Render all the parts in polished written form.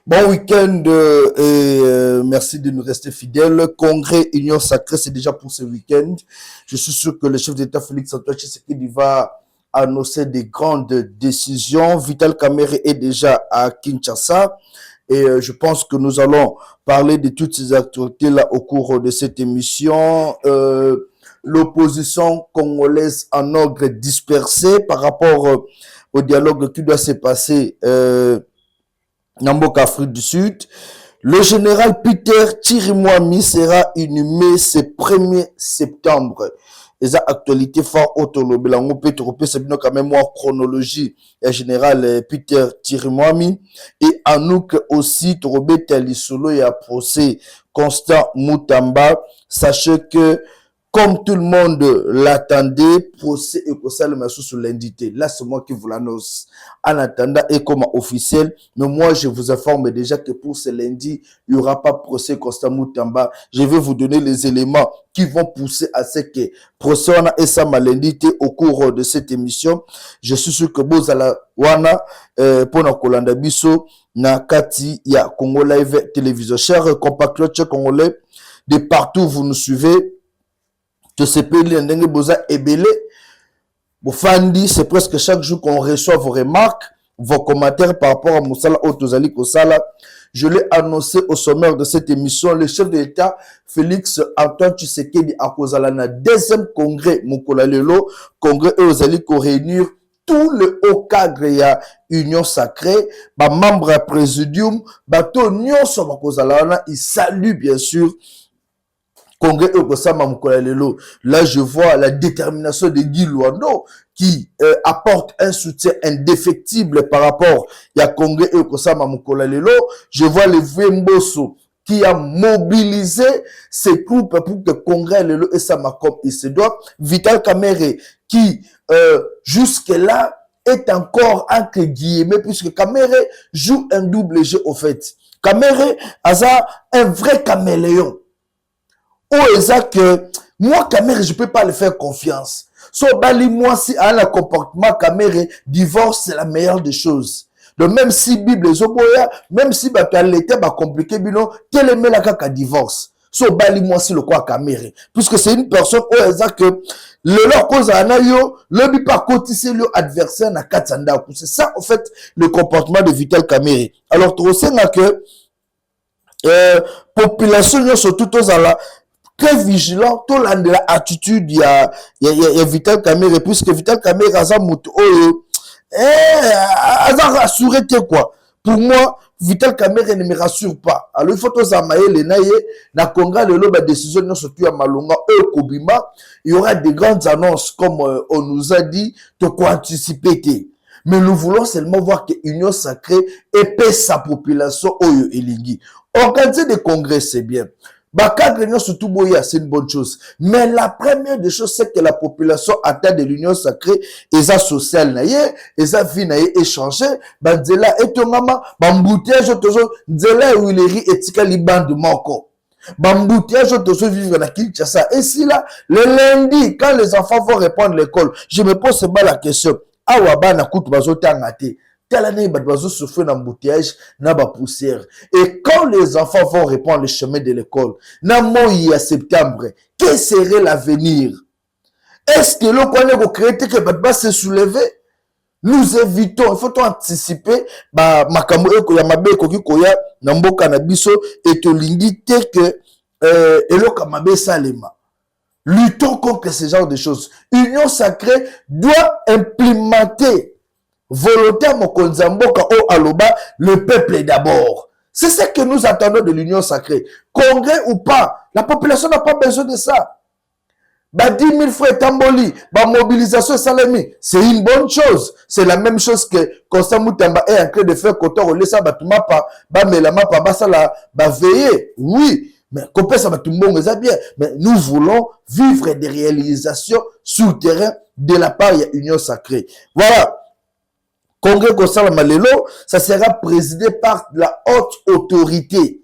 Bon week-end merci de nous rester fidèles. Congrès Union Sacrée, c'est déjà pour ce week-end. Je suis sûr que le chef d'État Félix-Antoine Tshisekedi va annoncer des grandes décisions. Vital Kamerhe est déjà à Kinshasa et je pense que nous allons parler de toutes ces actualités-là au cours de cette émission. L'opposition congolaise en ordre dispersé par rapport au dialogue qui doit se passer Namboka, Afrique du Sud. Le général Peter Chirimwami sera inhumé ce 1er septembre. Les actualités fortes autour Belango Petro c'est quand même moi chronologie le général Peter Chirimwami et Anouk aussi Torobé Talisolo et à procès Constant Moutamba. Sachez que comme tout le monde l'attendait, procès et sur l'indité. Là, c'est moi qui vous l'annonce. En attendant, et comme officiel, mais moi, je vous informe déjà que pour ce lundi, il n'y aura pas procès Constant Moutamba. Je vais vous donner les éléments qui vont pousser à ce que procès et ça l'indité au cours de cette émission. Je suis sûr que Bozala Wana, pour na Kolanda Biso, na Kati, ya Congo Live Télévision. Chers compatriotes congolais, de partout vous nous suivez, que ce pays ndenge boza ebele bofandi, c'est presque chaque jour qu'on reçoit vos remarques, vos commentaires par rapport à Moussala Otozali Kosala. Je l'ai annoncé au sommaire de cette émission, le chef de l'État Félix Antoine Tshisekedi a Kozala na deuxième congrès Mukola Lelo, congrès Ozali ko réunir tout le haut cadre ya Union Sacrée, ba membre à présidium, bato nyonso ba Kozala na, il salue bien sûr Congrès Okosama Mukola Lelo. Là, je vois la détermination de Guy Luando qui apporte un soutien indéfectible par rapport à Congrès Okosama Mukola Lelo. Je vois le Vemboso qui a mobilisé ses troupes pour que Congrès Lelo et Sama comme il se doit. Vital Kamerhe qui jusque-là est encore entre guillemets puisque Kamerhe joue un double jeu au fait. Kamerhe a un vrai caméléon. Oh, exact que moi, Kamerhe, je ne peux pas le faire confiance. So, bali, moi, si à un comportement, Kamerhe, divorce, c'est la meilleure des choses. Donc, même si Bible est oboya, même si l'été va compliqué, bino, quel est la kaka divorce? So, bali, moi, si le quoi Kamerhe. Puisque c'est une personne, oh, exact que le leur cause à anayo, le bi pas cotiser le adversaire na katsanda. C'est ça, en fait, le comportement de Vital Kamerhe. Alors, tu sais, que, population, surtout, tous à la, très vigilant, tout l'attitude, il y a Vital Kamerhe, puisque Vital Kamerhe, Aza Moutou, Aza rassuré, quoi. Pour moi, Vital Kamerhe ne me rassure pas. Alors, il faut que les naïe, na Congrès, le la décision, surtout à Malonga, Kobima, il y aura des grandes annonces, comme on nous a dit, de quoi anticiper. Mais nous voulons seulement voir que l'Union Sacrée épaisse sa population, Oyo Elingi. Organiser des congrès, c'est bien. Surtout c'est une bonne chose. Mais la première des choses, c'est que la population attend de l'Union Sacrée, et ça social, et ça vie échangé, banzela et ton maman, bambouteage, nzela ou les riz et tika liban de moko. Bambouteage, tozo vivre na Kinshasa. Et si là, le lundi, quand les enfants vont répondre à l'école, je me pose la question. Awa na kutu bazo tangate. Telle année, ils souffrir d'embouteillage, n'a pas poussière. Et quand les enfants vont répondre le chemin de l'école, n'a à septembre, quel serait l'avenir? Est-ce que l'on connaît que créer que va se soulever? Nous évitons, il faut anticiper, makambo eko ya mabe koki koya na mboka na biso et to lingi te que eloka mabe salema. Luttons contre ce genre de choses. Union Sacrée doit implémenter volontaire Mokonzamboka au Aloba, le peuple d'abord. C'est ce que nous attendons de l'Union Sacrée. Congrès ou pas, la population n'a pas besoin de ça. 10 000 frères Tamboli, mobilisation salami, c'est une bonne chose. C'est la même chose que Constant Moutamba est en train de faire quand on laisse ça, veiller. Oui, mais mais nous voulons vivre des réalisations sur le terrain de la part de l'Union Sacrée. Voilà. Congrès Kosala Malelo, ça sera présidé par la haute autorité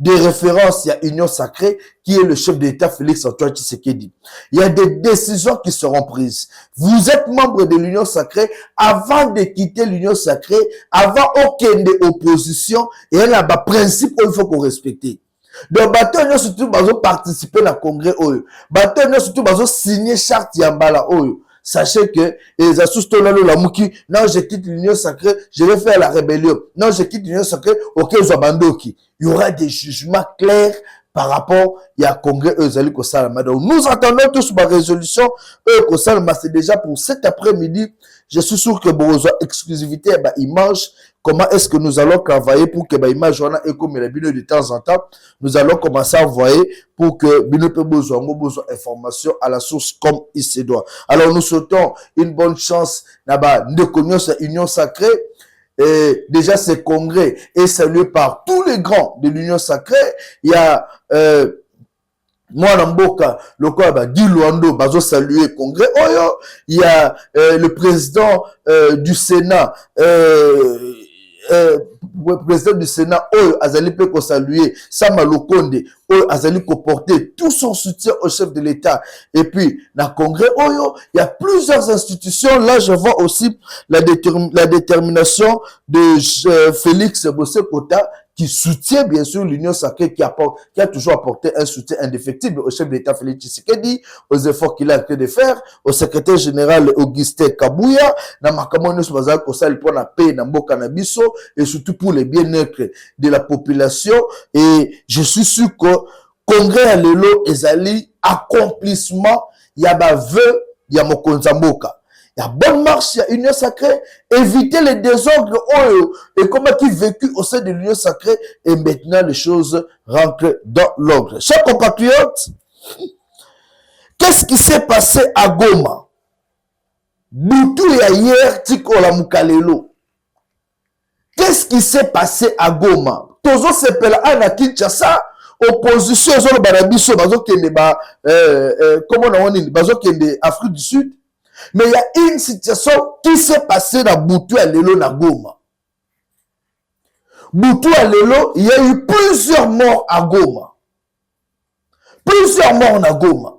de référence, il y a Union Sacrée, qui est le chef de l'État Félix Antoine Tshisekedi. Il y a des décisions qui seront prises. Vous êtes membre de l'Union Sacrée, avant de quitter l'Union Sacrée, avant aucune opposition, et il y a un principe qu'il faut qu'on respecte. Donc, bateau, surtout, participer à congrès, bateau, surtout, signer charte Yambala, sachez que les associés la mouki, non, je quitte l'Union Sacrée, je vais faire la rébellion. Non, je quitte l'Union Sacrée, ok, Zabandoki. Il y aura des jugements clairs par rapport à congrès Eusali Kosalama. Donc, nous attendons tous ma résolution. Kosalama, c'est déjà pour cet après-midi. Je suis sûr que besoin exclusivité, image. Comment est-ce que nous allons travailler pour que image et comme la de temps en temps, nous allons commencer à envoyer pour que Bino peut besoin d'informations à la source comme il se doit. Alors nous souhaitons une bonne chance de connaître cette union sacrée. Et déjà ce congrès est salué par tous les grands de l'union sacrée. Il y a moi Namboka, le quoi Guy Luando bazo saluer congrès. Il y a le président du Sénat président du Sénat, Azali peut saluer, Sama Lokonde, Azali ko porter tout son soutien au chef de l'État. Et puis, dans le congrès, il y a plusieurs institutions. Là, je vois aussi la détermination de Félix Bosse-Kota, qui soutient bien sûr l'Union Sacrée, qui a toujours apporté un soutien indéfectible au chef de l'État Félix Tshisekedi, aux efforts qu'il a été de faire, au secrétaire général Augustin Kabouya, na makamono bazal kosali pour la paix na mboka na biso, et surtout pour le bien-être de la population. Et je suis sûr que congrès à l'élo ezali accomplissement ya ba vœu ya mokonza mboka. Il y a bonne marche, il y a union sacrée, éviter les désordres et comment qui vécu au sein de l'union sacrée, et maintenant les choses rentrent dans l'ordre. Chers compatriotes, qu'est-ce qui s'est passé à Goma? Boutou et hier, Tiko la Mukalelo. Qu'est-ce qui s'est passé à Goma? Tozo sepela ana Kinshasa, opposition zolo barabiso bazo kende comment on dit, bazo kende Afrique du Sud. Mais il y a une situation qui s'est passée dans Boutou à Lelo na Goma. Boutou à Lelo, il y a eu plusieurs morts à Goma. Plusieurs morts à Goma.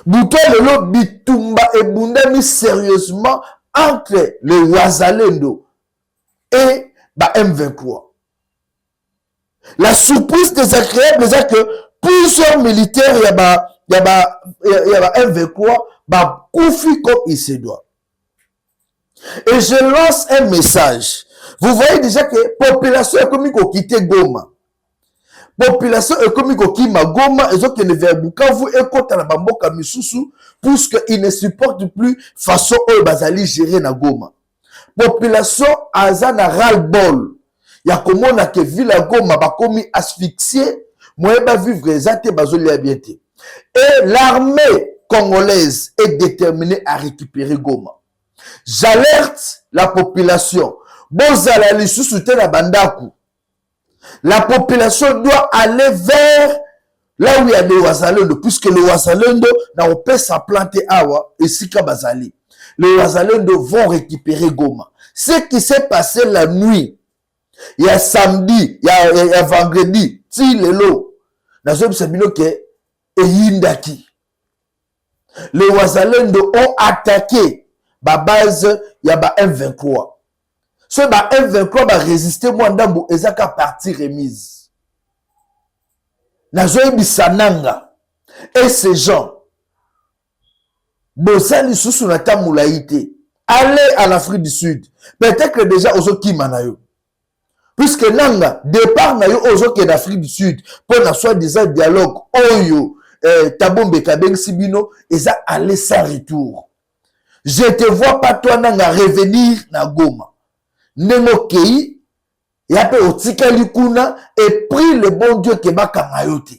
Boutou à Lelo, Bitumba et Bundami sérieusement entre le Ouazalendo et M23. La surprise désagréable, c'est que plusieurs militaires, il y a M23, Koufi comme il se doit. Et je lance un message. Vous voyez déjà que la population économique a quitté Goma. Population économique a quitté Goma, et donc le verbe Bukavu et Kota na Bamboka Misusu, puisqu'ils ne supportent plus façon où bazali gérer na Goma. Population azana ras-le-bol. Il y a comment on a que ville à Goma bakomi asphyxié, moi ba vivre exacte bazoli habité. Et l'armée congolaise est déterminée à récupérer Goma. J'alerte la population. La population doit aller vers là où il y a des Ouazalendo, puisque le Ouazalendo n'a pas sa plante awa et Sika Bazali. Les Ouazalendo vont récupérer Goma. Ce qui s'est passé la nuit, il y a samedi, il y a vendredi, si le lot, dans un séminaire qui est Yindaki. Les Ouazalendo ont attaqué la base, il y a M23. Ce M23 va résister, moi, dans ezaka partie remise. Nazoe Bisananga et ces gens, Bozali Soussou Nata Moulaïté, allez à l'Afrique du Sud. Peut-être que déjà, aux autres Manayo. Puisque Nanga, départ Nayo aux autres d'Afrique du Sud, pour la soi-disant dialogue, Oyo, Tabombe Kabeng Sibino, et ça allait sans retour. Je te vois pas toi Nanga revenir na Goma. Nemo Kei, y a peu Otika Likuna, et prie le bon Dieu qui m'a kamayote.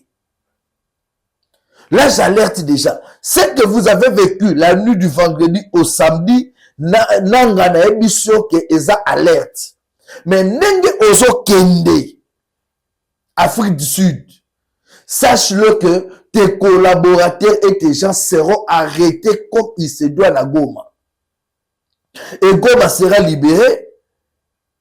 Là, j'alerte déjà. Ce que vous avez vécu la nuit du vendredi au samedi, Nanga na émission que eza alerte. Mais Nenge Ozo Kende, Afrique du Sud, sache-le que tes collaborateurs et tes gens seront arrêtés comme il se doit à Goma. Et Goma sera libéré.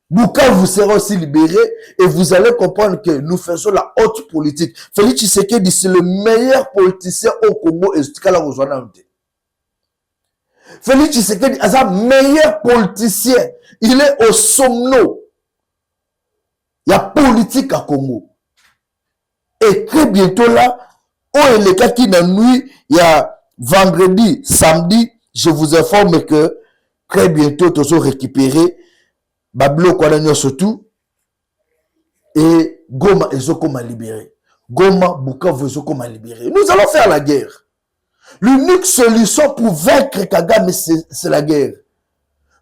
Bukavu sera aussi libéré et vous allez comprendre que nous faisons la haute politique. Félix Tshisekedi, c'est le meilleur politicien au Congo et c'est la rejoindre. Félix Tshisekedi est un meilleur politicien. Il est au sommet. Il y a politique à Congo. Et très bientôt là, oh, les cas qui dans nuit, il y a vendredi, samedi, je vous informe que très bientôt, nous allons récupérer Bablo Kwananyo surtout et Goma et Zokoma libéré. Goma, Bukavu et Zokoma libéré. Nous allons faire la guerre. L'unique solution pour vaincre Kagame, c'est la guerre.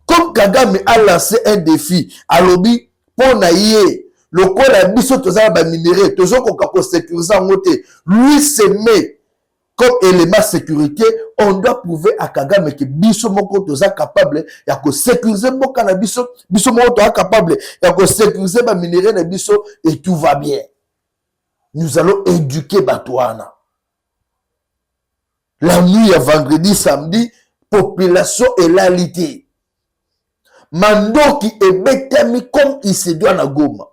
Comme Kagame a lancé un défi à l'obbi pour naïe, le quoi la biso tozala ba minéraux, toujours qu'on sécuriser en côté. Lui se met comme élément sécurité, on doit prouver à Kagame que biso moko toza capable ya ko sécuriser moko na biso moko toza capable ya ko sécuriser ba minéraux na biso et tout va bien. Nous allons éduquer Batouana. La nuit à vendredi, samedi, population est l'alité. Mando qui est bétami comme il se doit na Goma.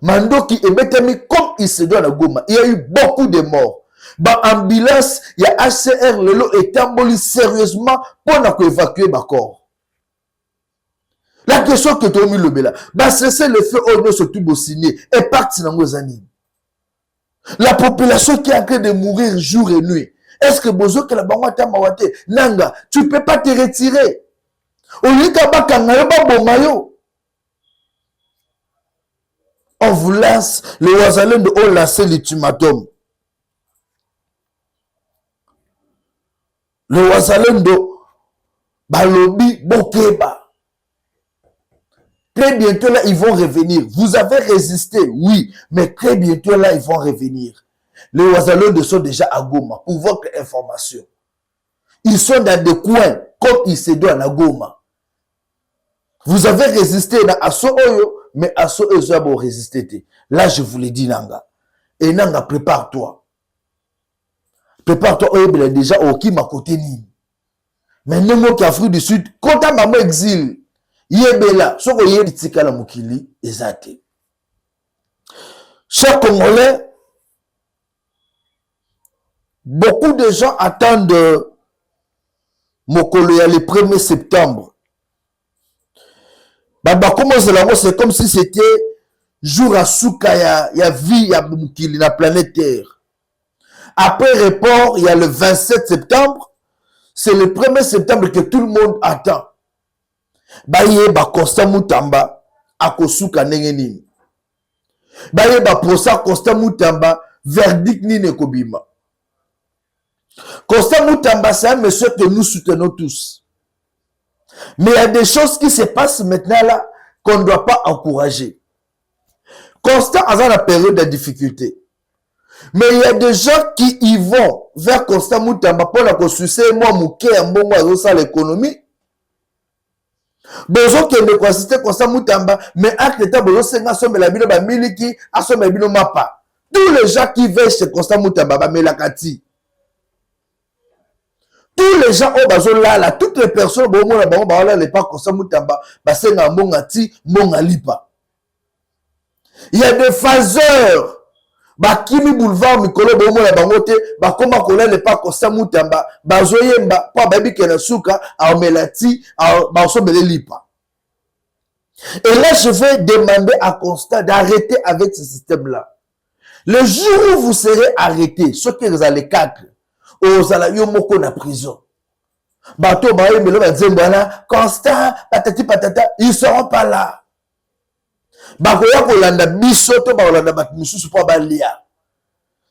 Mando qui est bétami comme il se doit na Goma. Il y a eu beaucoup de morts. Dans l'ambulance, il y a HCR, le lot est emboli sérieusement pour évacuer ma corps. La question que tu as mis le bela, c'est le feu au nom surtout de signer et parti dans nos années. La population qui est en train de mourir jour et nuit. Est-ce que Bozo que la banque t'a mawate Nanga, tu peux pas te retirer. On vous laisse, les Ouazalènes ont lancé l'ultimatum. Le Ouazalène de Balobi Bokeba. Très bientôt là, ils vont revenir. Vous avez résisté, oui, mais très bientôt là, ils vont revenir. Les Ouazalènes sont déjà à Goma pour votre information. Ils sont dans des coins comme ils se doivent à Goma. Vous avez résisté à Oyo, mais Asso Oyo a résisté. Là, je vous l'ai dit, Nanga. Et Nanga, prépare-toi. Prépare-toi, Oyo, déjà, au Kim à côté ni. Mais non, moi, Afrique du Sud, quand à maman exil, Yébela, ce que yé tika la mukili, ezate. Chers Congolais, beaucoup de gens attendent Mokolo le 1er septembre. C'est comme si c'était jour à souka, il y a vie, il y a mukili, la planète Terre. Après report, il y a le 27 septembre. C'est le 1er septembre que tout le monde attend. Baye ba Constant Mutamba akosuka ndenge nini. Baye ba procès Constant Mutamba verdict nini kobima. Constant Mutamba, c'est un monsieur que nous soutenons tous. Mais il y a des choses qui se passent maintenant là qu'on ne doit pas encourager. Constant a la période de difficulté. Mais il y a des gens qui y vont vers Constant Mutamba pour la construire moi mouké en bon mois ça l'économie. Bozo qui ne consiste Constant Mutamba mais acte état bozo senga somme la bino ba miliki asome bino mapa. Tous les gens qui veulent chez Constant Mutamba ba melakati. Tous les gens au bazo là, toutes les personnes bon moi ba ba les pas Constant Mutamba ba senga mongati monga. Il y a des phaseurs Bakimi boulevard Mikolo bomo la bangote bakoma kola le pas Constant Mutamba bazoyemba pa babi kena suka a melati a basobele lipa. Et là je vais demander à Constant d'arrêter avec ce système là. Le jour où vous serez arrêté, ceux qui vous allez quatre aux alayo moko na prison. Bato baye melo ba zembana Constant patati patata, ils seront pas là.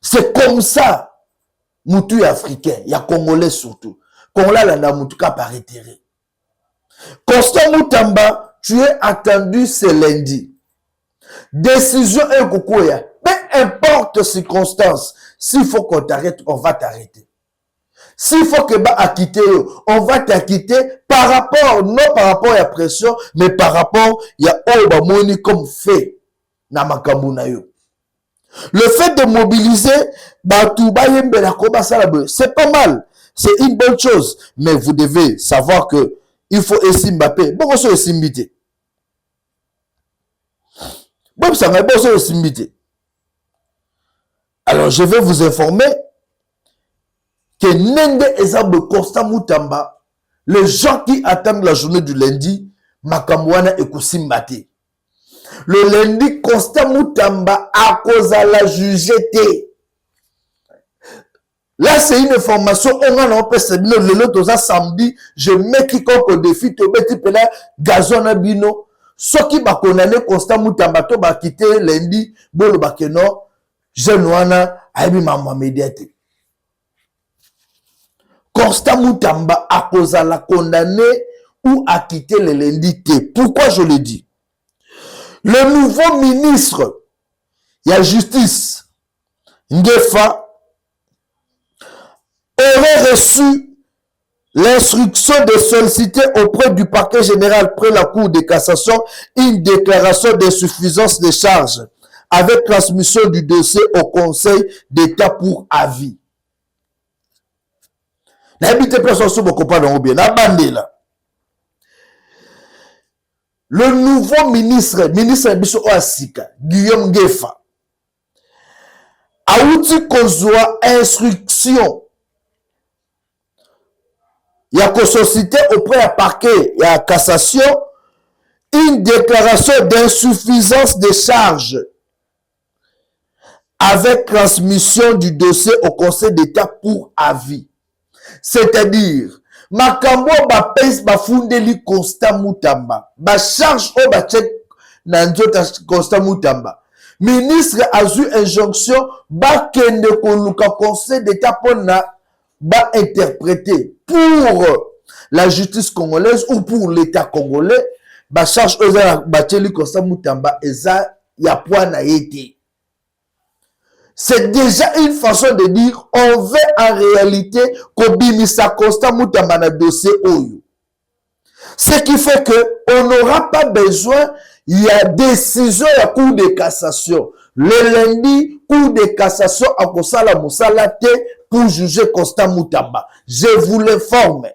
C'est comme ça, Moutou africain, il y a Congolais surtout. Congolais landa Moutouka par intérêt. Constant Mutamba, tu es attendu ce lundi. Décision est Kokoya. Peu importe circonstance, s'il faut qu'on t'arrête, on va t'arrêter. S'il faut que bah acquitter, on va t'acquitter par rapport, non par rapport à la pression, mais par rapport il y a Obamoni comme fait na makambu na yo. Le fait de mobiliser c'est pas mal, c'est une bonne chose, mais vous devez savoir que il faut estimer Mbappé. Bon, on se estimer. Bon, ça va bien aussi limité. Alors, je vais vous informer que Nende Ezab Constant Moutamba, les gens qui attendent la journée du lundi, Makamwana et Kousimbate. Le lundi, Constant Moutamba a cause à la jugeté. Là, c'est une information, on a un peu le samedi, je mets quiconque au défi, tu mets là, gazon à bino. Ceux qui va condamner Constant Moutamba, tu vas quitter lundi, bon, le bakeno, jeune wana, aïbi maman médiatique. Constant Moutamba a cause à la condamner ou à quitter le lundi. Pourquoi je le dis? Le nouveau ministre, il y a justice, Ngefa, aurait reçu l'instruction de solliciter auprès du parquet général près la Cour de cassation une déclaration d'insuffisance de charges avec transmission du dossier au Conseil d'État pour avis. Le nouveau ministre Biso Oasika, Guillaume Ngefa, a outil kozwa instruction. Il y a sollicité auprès du parquet et à cassation une déclaration d'insuffisance de charges avec transmission du dossier au Conseil d'État pour avis. C'est-à-dire, Makambo ba pèse ba fundeli Constant Moutamba, ba charge o ba check nanjota Constant Moutamba. Ministre a eu injonction ba kende koluka Conseil d'État pour na ba interpréter pour la justice congolaise ou pour l'État congolais, ba charge oza ba cheli Constant Moutamba eza ya point na yete. C'est déjà une façon de dire, on veut en réalité qu'Obimisa Constant Moutamba na dossier Oyo. Ce qui fait qu'on n'aura pas besoin, il y a décision à Cour de cassation. Le lundi, Cour de cassation à Kosala Moussala Te pour juger Constant Moutamba. Je vous l'informe.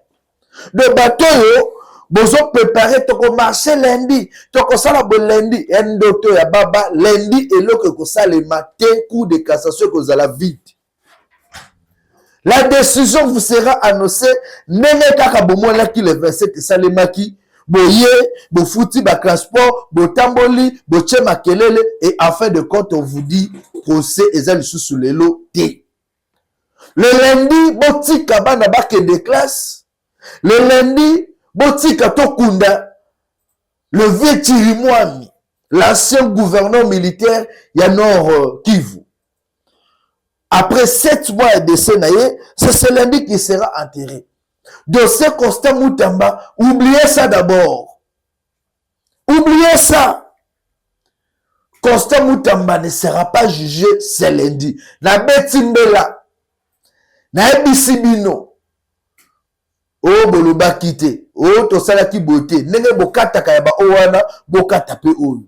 Le bateau, vous préparé toko marché lundi, toko sala bo lundi, un docteur ya baba lundi et l'autre que ça le matin, Cour de cassation que ça la vite. La décision vous sera annoncée, nene kaka bomo la ki le 27 ça le maki, boye, bo fouti ba transport, bo tamboli, bo tchema kelele et en fin de compte on vous dit procès ezali sous le lot T. Le lundi, bo tika bana ba ke de classe. Le lundi, Botika Tokunda, le vieux Tirimouami, l'ancien gouverneur militaire, Yanor Kivu. Après 7 mois de Senaye, c'est ce lundi qui sera enterré. Dossier Constant Moutamba, oubliez ça d'abord. Oubliez ça. Constant Moutamba ne sera pas jugé ce lundi. Na Betimbela, na Ebisibino, oh boloba kite, oh tosala ki beauté, nenge bokata kayaba owana, bokata pe oyo.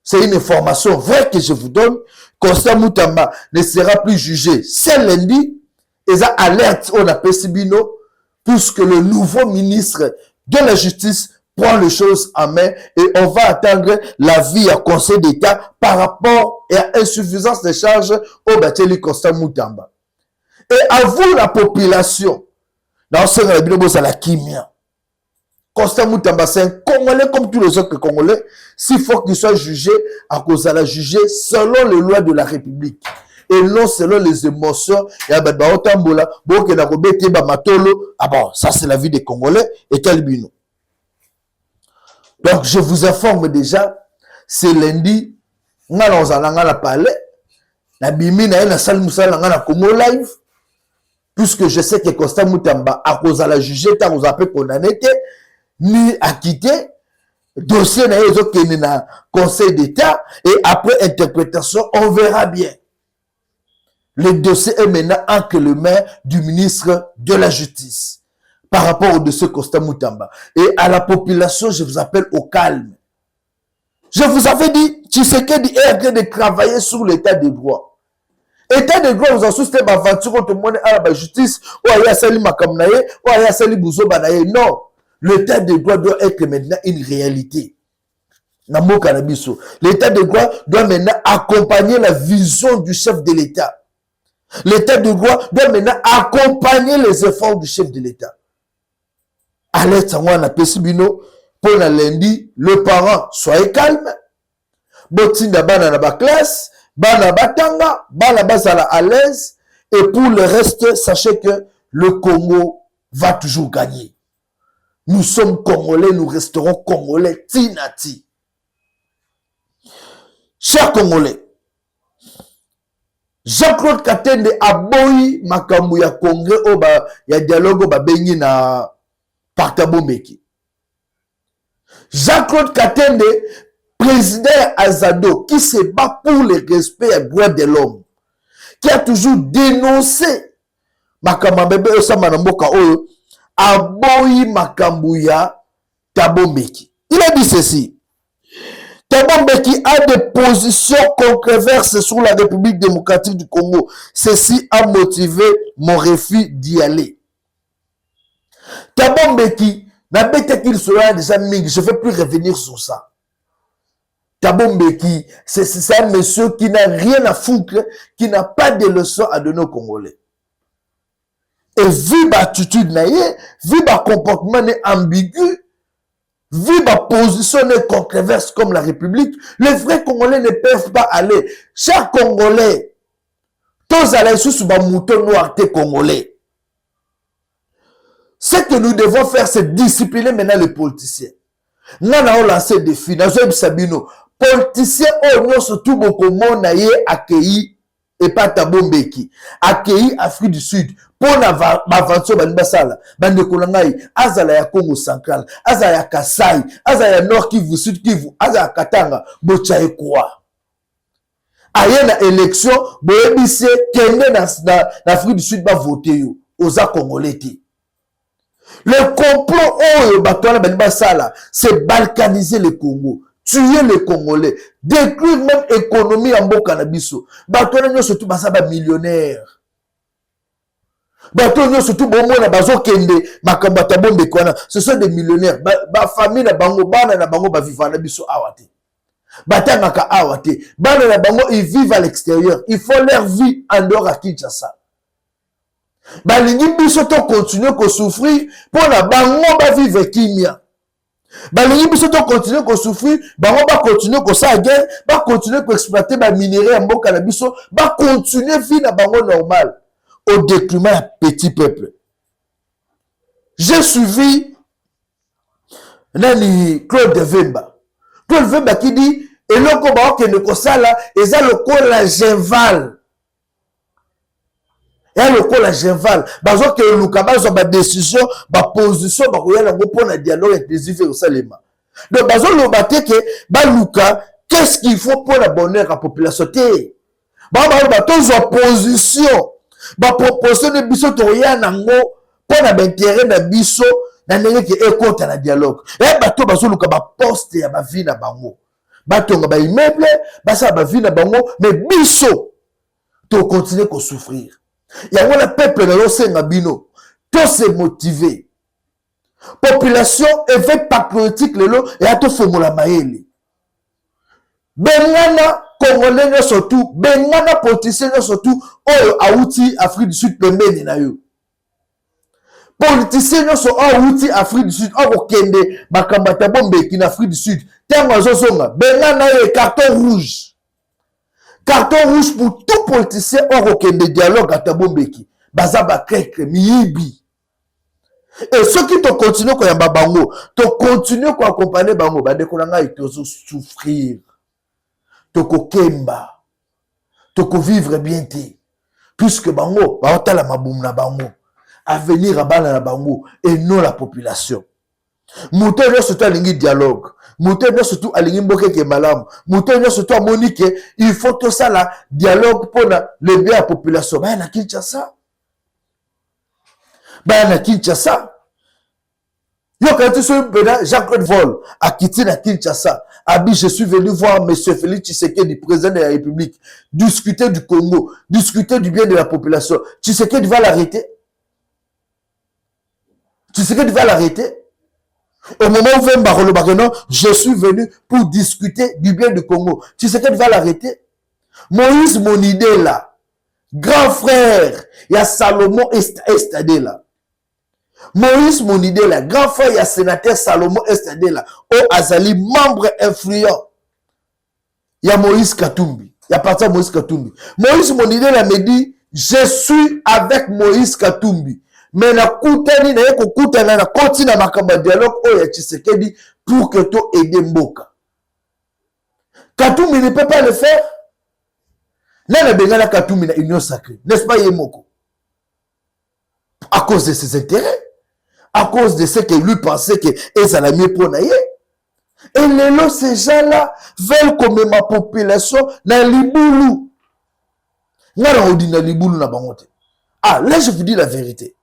C'est une information vraie que je vous donne. Constant Moutamba ne sera plus jugé ce lundi. Et ça alerte on appelle Sibino, puisque le nouveau ministre de la Justice prend les choses en main et on va attendre l'avis à Conseil d'État par rapport à insuffisance de charges au Bateli Constant Moutamba. Et à vous la population, dans ce cas, la kimia. Constant Moutamba, c'est un Congolais comme tous les autres Congolais. S'il faut qu'il soit jugé, à cause de la juger selon les lois de la République. Et non selon les émotions. Ah bon, ça c'est la vie des Congolais. Et Talbino. Donc je vous informe déjà, c'est lundi, on a parlé. La bimi na na salle Moussala na Congo live. Puisque je sais que Constant Moutamba, à cause de la juger, t'as vous appelé condamné, ni acquitté, dossier na na Conseil d'État, et après interprétation, on verra bien. Le dossier est maintenant entre les mains du ministre de la Justice, par rapport au dossier Constant Moutamba. Et à la population, je vous appelle au calme. Je vous avais dit, Tshisekedi est en train de travailler sur l'état de droit. État de droit, vous en souciez ma aventure contre le monde à la justice, ou à Yassali Makamnaye, ou à Yassali Bouzo Banaye. Non, l'état de droit doit être maintenant une réalité. L'état de droit doit maintenant accompagner la vision du chef de l'État. L'état de droit doit maintenant accompagner les efforts du chef de l'État. Alerte Sangwana Pesibino, pour la lundi, le parent, soyez calme. Botinda bana na ba classe, bana batanga, bana bazala à l'aise. Et pour le reste, sachez que le Congo va toujours gagner. Nous sommes Congolais, nous resterons Congolais, tinati. Chers Congolais, Jean-Claude Katende aboyi makambu ya congrès oba ya dialogue ba bengi na Partabo Meki. Jean-Claude Katende, président Azado, qui se bat pour le respect des droits de l'homme, qui a toujours dénoncé makambu bebe osama na mboka oyo aboyi makambu ya Thabo Mbeki. Il a dit ceci. Thabo Mbeki a des positions controversées sur la République démocratique du Congo. Ceci a motivé mon refus d'y aller. Thabo Mbeki n'a pas été qu'il soit déjà mingi. Je ne vais plus revenir sur ça. Thabo Mbeki, c'est un monsieur qui n'a rien à foutre, qui n'a pas de leçons à donner aux Congolais. Et vu l'attitude, vu le comportement ambigu, vu ma position controverse comme la République, les vrais Congolais ne peuvent pas aller. Chers Congolais, tous allez sous ma mouton noir des Congolais. Ce que nous devons faire, c'est discipliner maintenant les politiciens. Nous avons lancé des défis. Nous avons Sabino. Politiciens, oh, surtout beaucoup de monde accueilli et pas Thabo Mbeki. Accueilli Afrique du Sud. Pour l'aventure, bande kolongai, azala ya Congo central, azala ya Kasai, azala ya Nord Kivu, Sud Kivu, azala ya Katanga, bocha ekwa. Aye na élection, boebise kende na Afrique du Sud ba voter yo, oza Congolais te. Le complot oyo batona bani sala, c'est balkaniser le Congo, tuer les Congolais, détruire même l'économie en mboka na biso. Batona nyo surtout basaba millionnaire. Surtout ce sont des millionnaires. Famille na bango, bana na bango ba vivant na biso awate. Batangaka awate. Bana na bango ils vivent à l'extérieur. Il faut leur vie en dehors à Kinshasa. Balingi biso to continuer ko souffrir pour na bango ba vivre kimia. Balingi biso to continuer ko souffrir, bango ba continuer ko sa guerre, ba continuer ko exploiter ba minerais en mboka na biso, ba continuer vie na bango normal. Au détriment du petit peuple. J'ai suivi Claude Vemba. Claude Vemba qui dit et le combat que nous kosala et ça le col la Genval. Et le col la Genval. Bazo que le kabazo ba décision, ba position ba koya ngo pour un dialogue inclusif au Salema. Donc bazo le baté que ba luka qu'est-ce qu'il faut pour la bonheur à la population té. Ba toujours position. Ba proposition de biso toya nango pour na intérêt na biso na ndenge ke ekota na dialogue. Et bato bazoluka ba poste ya ba vie na bango. Batonga ba immeuble, basa ba vie na bango mais biso to continuer ko souffrir. Ya wala peuple na yosenga bino to se motiver. Population éveil patriotique lelo et ato fongola maele. Bengana Congolais surtout, bengana politiciens surtout, oyo auti Afrique du Sud pembeni na yo. Politiciens so auti Afrique du Sud, o kende makamba Thabo Mbeki na Afrique du Sud. Tango zozonga, bengana yo carton rouge. Carton rouge pour tout politicien o kende dialogue à Thabo Mbeki. Bazaba kreke miyibi. Et ceux qui te continuent ko yamba bango, te continuent ko accompagner bango, ba dekolanga ito souffrir. Toko kemba, toko vivre bien te, puisque bango, baota la maboum na bango, à venir à bala na bango, et non la population. Mouton n'est surtout à l'ingi dialogue, mouton n'est surtout à l'ingi mboke ke malam, mouton n'est surtout à monique, il faut tout ça là, dialogue pour le bien à la population. Bah, na Kinshasa. Bah, na Kinshasa. Yo, quand tu es Jean-Claude Vol, à quitter la Kinshasa, Abi, je suis venu voir M. Félix Tshisekedi, président de la République, discuter du Congo, discuter du bien de la population. Tshisekedi va l'arrêter. Tshisekedi va l'arrêter. Au moment où Vemba non, je suis venu pour discuter du bien du Congo. Tu sais qu'elle va l'arrêter? Moïse, mon idée là, grand frère, il y a Salomon Estadé là. Moïse, mon idée là, grand frère, il y a sénateur Salomon Estadé là. Oh, Azali, membre influent. Il y a Moïse Katumbi. Il y a parti Moïse Katumbi. Moïse, mon idée là, me dit, je suis avec Moïse Katumbi. Mais na koutani na yeko koutana na continue na makamba dialogue oya Tshisekedi pour que to aider Mboka. Katumbi ne peut pas le faire. Là, na Katumbi na union sacrée. N'est-ce pas Yemoko? À cause de ses intérêts. À cause de ce que lui pensait que ça l'a mieux pour naïe. Et les ces gens-là veulent comme ma population na Liboulou. N'a on dit na Liboulou na bangote. Ah, là je vous dis la vérité.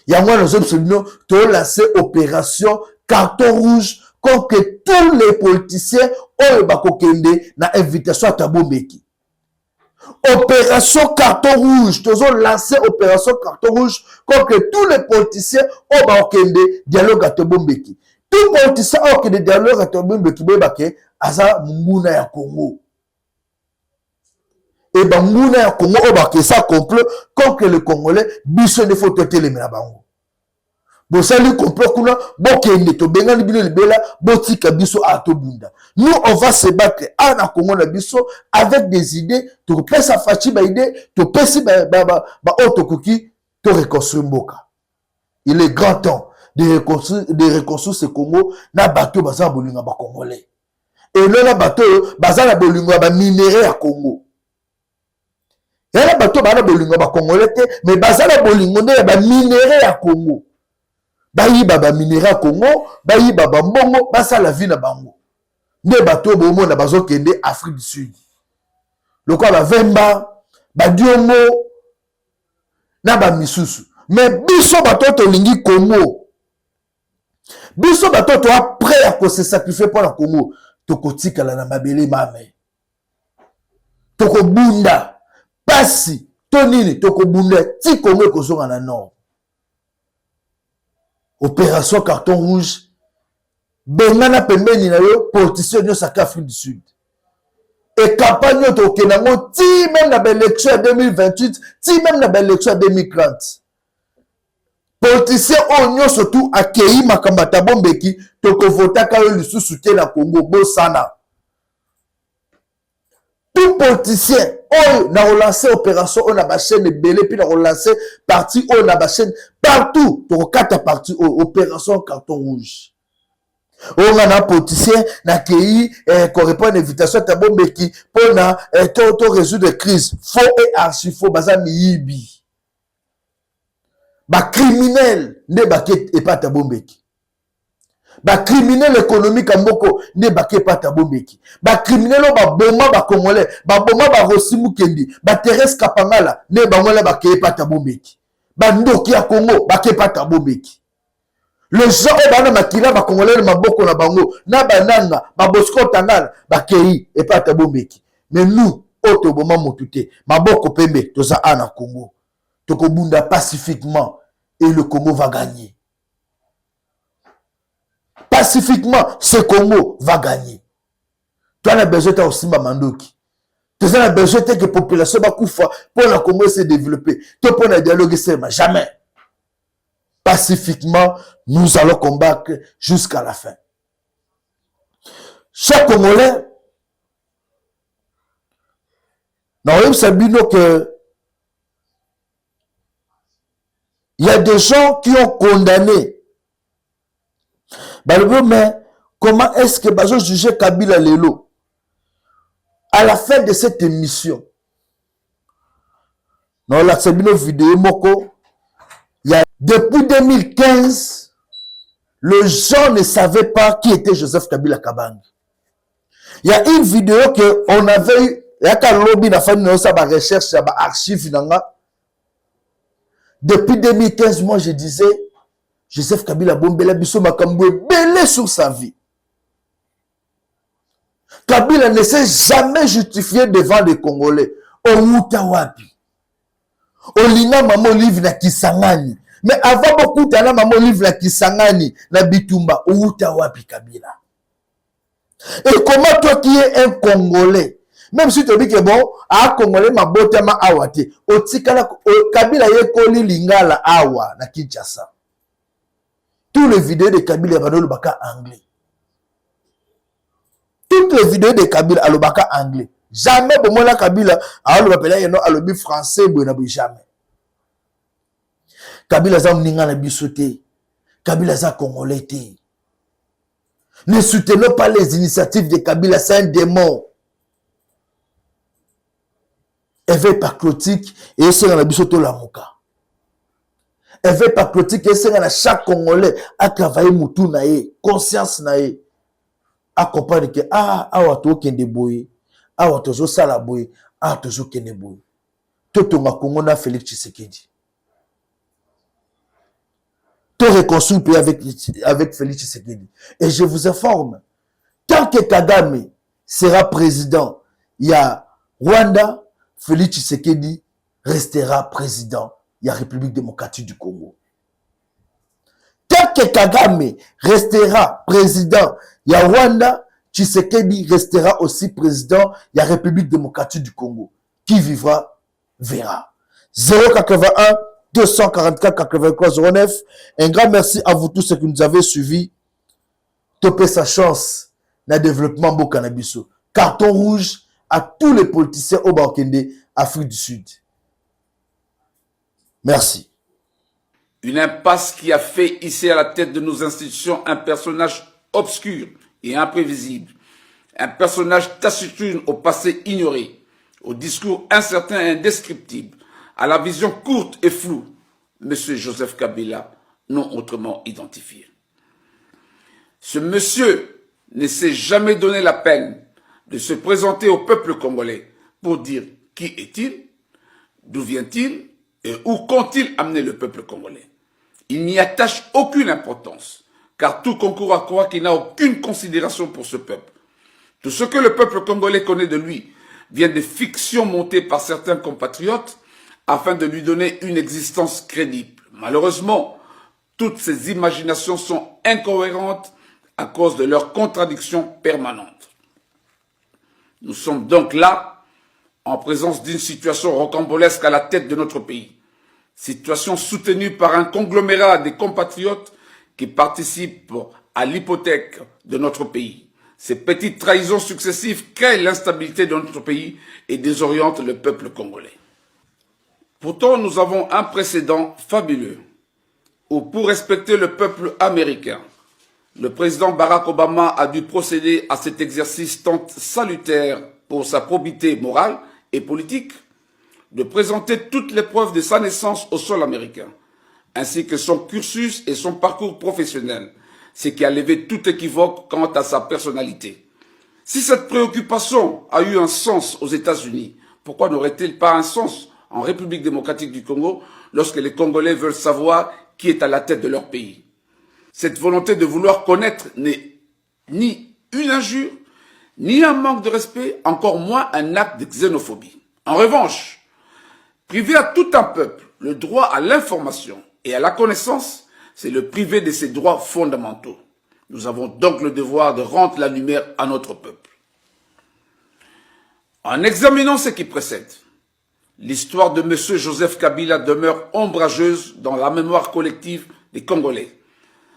Il y a moi dans absolument tu as lancé opération carton rouge contre tous les politiciens au Bakokende na invitation à Tabombeki. Opération carton rouge, tu as lancé opération carton rouge contre tous les politiciens au Bakokende dialogue à Tabombeki. Tout politicien au Bakokende dialogue à Tabombeki bebake aza munguna ya Congo. Et ben munguna ya Congo au Bakokende ça complot contre les Congolais biso ne faut te les bango. Bon, ça lui complot kuna bokende to bengani bino libela botika biso atobunda. Nous on va se battre à Congo na biso avec des idées, to pesa fachi ba idée, to pesi ba otokuki to reconstruire Mboka. Il est grand temps de reconstruire ce Congo na bateau baza bolinga ba congolais. Et là na bateau baza na bolinga ba minerai à Congo. Et là bateau baza bolinga ba congolais mais baza na bolinga ba minerai à Congo. Bayi baba minera Congo, bayi baba mbongo, basa la vie na bango. Ne bateau bomo na bazo kende Afrique du Sud. Le quoi ba Vemba, ba Diongo, na ba misusu. Mais biso bateau to lingi Congo. Biso bateau to prêt à se sacrifier pour la Congo. Toko tika la na mabele mame. Toko bunda, pasi, tonini, toko bunda, ti Congo kozonga na nord. Opération carton rouge. Bengana pembeni na yo politicien nyo saka Afrique du Sud. Et campagne yo to kenango ti même na l'élection 2028, ti même na l'élection 2030. Politicien onyo surtout akei makamba tabombeki to ko vota ka yo lisusu te na Congo bosana. Tout politicien on a relancé opération on a ba chaîne belé puis on a relancé parti on a ba chaîne partout pour quatre parties opération carton rouge. On a un politicien na kei correspond à invitation tabombeki pour na to résoudre crise faux et archi faux baza miyibi. Ba criminel ne baket et pas tabombeki. Ba criminel économique amboko ne baké pas tabombeki. Ba criminel ba boma ba congolais, ba boma ba Rosimu Kendi, ba Thérèse Kapangala ne bangola baké pas tabombeki. Ba ndoki ya Congo baké pas tabombeki. Le gens au bana makila ba congolais maboko na bango, na bananga ba Bosco Tangala baké et pas tabombeki. Mais nous auto boma motute, maboko pembe toza ana Congo. Toko bunda pacifiquement et le Congo va gagner. Pacifiquement, ce Congo va gagner. Tu as besoin de Osimba Mandoki. Tu as besoin que la population va couper pour le Congo se développer. Tu peux pas dialoguer seulement. Jamais. Pacifiquement, nous allons combattre jusqu'à la fin. Chaque Congolais, nous savons que il y a des gens qui ont condamné. Mais comment est-ce que Bazo jugeait Kabila Lelo? À la fin de cette émission, dans la vidéo Moko, il y a, depuis 2015, les gens ne savaient pas qui était Joseph Kabila Kabange. Il y a une vidéo qu'on avait eu, il y a qu'un lobby dans la recherche, il y a archive. Depuis 2015, moi je disais, Joseph Kabila Bombela Bisso Makamboué belé sur sa vie. Kabila ne s'est jamais justifié devant les Congolais. Omuta wapi. Olina mamo livre na Kisangani. Mais avant beaucoup d'années, maman livre la Kisangani, la Bitumba, Outa Wapi Kabila. Et comment toi qui es un Congolais, même si tu dis que bon, à Congolais, ma botte ma awate, au Tikala, Kabila ye koli lingala awa, na Kinshasa. Tous les vidéos de Kabila, il y a le baka anglais. Toutes les vidéos de Kabila, il y a le baka anglais. Jamais, pour moi, la Kabila, il y a le français, jamais. Kabila za mninga na bisoté. Kabila za congolais. Ne soutenons pas les initiatives de Kabila, c'est un démon. Éveil patriotique et c'est dans la bisoto la moka. Éveil patriotique et c'est dans chaque Congolais à travailler moutou nae, conscience nae, à comprendre que awa to kende boye, awa tozo sala boye, awa tozo kende boye. Toto nga Congo na Félix Tshisekedi. Tout reconstruit le pays avec Félix Tshisekedi. Et je vous informe, tant que Kagame sera président, il y a Rwanda, Félix Tshisekedi restera président. Il y a République démocratique du Congo. Tant que Kagame restera président, il y a Rwanda, Tshisekedi restera aussi président, il y a République démocratique du Congo. Qui vivra, verra. 081 244 83 09. Un grand merci à vous tous ceux qui nous avez suivis. Topez sa chance dans le développement de cannabis. Carton rouge à tous les politiciens au Bakende, Afrique du Sud. Merci. Une impasse qui a fait ici à la tête de nos institutions un personnage obscur et imprévisible. Un personnage taciturne au passé ignoré, au discours incertain et indescriptible, à la vision courte et floue, M. Joseph Kabila, non autrement identifié. Ce monsieur ne s'est jamais donné la peine de se présenter au peuple congolais pour dire qui est-il, d'où vient-il et où compte-t-il amener le peuple congolais. Il n'y attache aucune importance, car tout concourt à croire qu'il n'a aucune considération pour ce peuple. Tout ce que le peuple congolais connaît de lui vient de fictions montées par certains compatriotes afin de lui donner une existence crédible. Malheureusement, toutes ces imaginations sont incohérentes à cause de leurs contradictions permanentes. Nous sommes donc là, en présence d'une situation rocambolesque à la tête de notre pays. Situation soutenue par un conglomérat des compatriotes qui participent à l'hypothèque de notre pays. Ces petites trahisons successives créent l'instabilité de notre pays et désorientent le peuple congolais. Pourtant, nous avons un précédent fabuleux où, pour respecter le peuple américain, le président Barack Obama a dû procéder à cet exercice tant salutaire pour sa probité morale et politique de présenter toutes les preuves de sa naissance au sol américain, ainsi que son cursus et son parcours professionnel, ce qui a levé tout équivoque quant à sa personnalité. Si cette préoccupation a eu un sens aux États-Unis, pourquoi n'aurait-il pas un sens en République démocratique du Congo lorsque les Congolais veulent savoir qui est à la tête de leur pays? Cette volonté de vouloir connaître n'est ni une injure, ni un manque de respect, encore moins un acte de xénophobie. En revanche, priver à tout un peuple le droit à l'information et à la connaissance, c'est le priver de ses droits fondamentaux. Nous avons donc le devoir de rendre la lumière à notre peuple. En examinant ce qui précède, l'histoire de M. Joseph Kabila demeure ombrageuse dans la mémoire collective des Congolais.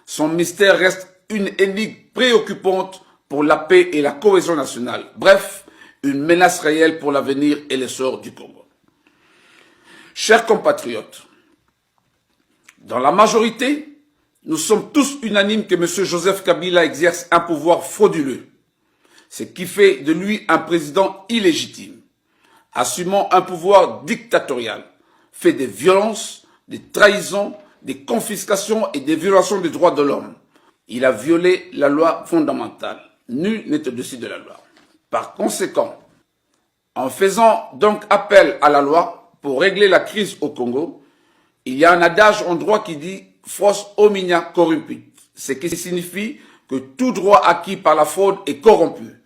Son mystère reste une énigme préoccupante pour la paix et la cohésion nationale. Bref, une menace réelle pour l'avenir et l'essor du Congo. Chers compatriotes, dans la majorité, nous sommes tous unanimes que M. Joseph Kabila exerce un pouvoir frauduleux, ce qui fait de lui un président illégitime, assumant un pouvoir dictatorial, fait des violences, des trahisons, des confiscations et des violations des droits de l'homme. Il a violé la loi fondamentale. Nul n'est au-dessus de la loi. Par conséquent, en faisant donc appel à la loi pour régler la crise au Congo, il y a un adage en droit qui dit « Fros omnia corrumpit », ce qui signifie que tout droit acquis par la fraude est corrompu.